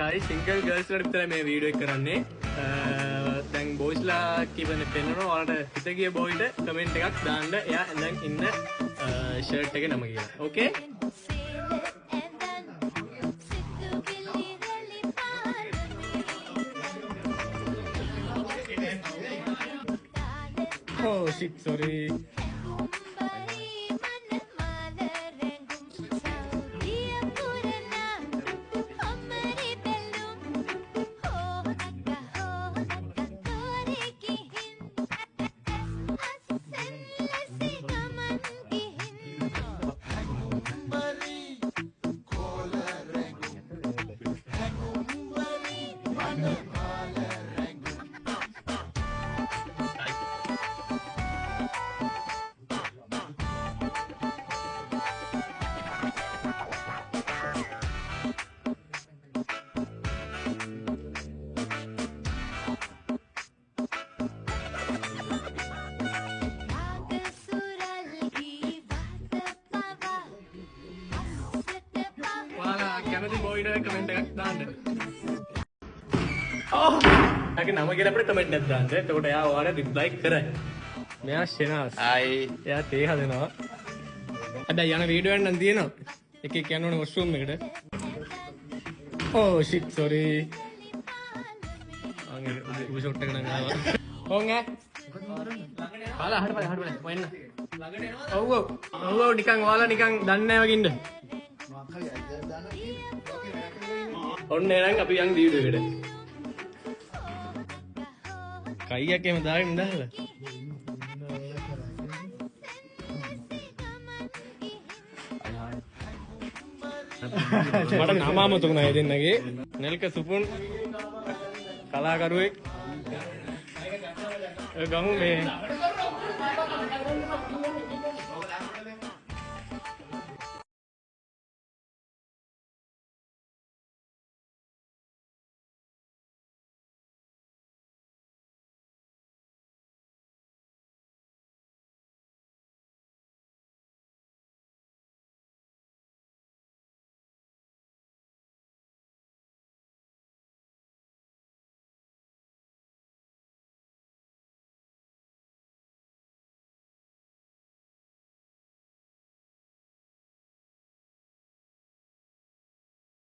Hi single girls වලට විතරයි මේ වීඩියෝ එක කරන්නේ. දැන් බොයිස්ලා කිව්වනේ පෙන්නනවා. ඔයාලට හිත ගිය බොයිට කමෙන්ට් එකක් දාන්න. එයා දැන් ඉන්න ෂර්ට් එකේ නම කියලා. ඕකේ? Oh shit, sorry. කැමති බොයිට කමෙන්ට් එකක් දාන්න. එයාගේ නම කියලා අපිට කමෙන්ට් එකක් දාන්න. එතකොට එයා ඔයාලට රිප්ලයි කරයි. මෙයා ෂෙනාස්. හයි. එයා තේ හදනවා. හැබැයි යන වීඩියෝ එකක් නම් තියෙනවා. එකෙක් යන්න ඕනේ වොෂ්රූම් එකට. Oh shit, sorry. අනේ උඩ ෂොට් එක නම් ආවා. ඕන් ඈ. කාලා හඩ බලන්න. වෙන්න. ඔව් නිකන් ඔයාලා නිකන් දන්නේ නැහැ වගේ ඉන්න. ඔන්න එහෙනම් අපි යන් වීඩියෝ එකට. කයියක් එහෙම දාගෙන ඉඳලා. මට නම අමතකුණා ඒ දෙන්නගේ. නෙල්ක සුපුන් කලාකරුවෙක්. ගමු මේ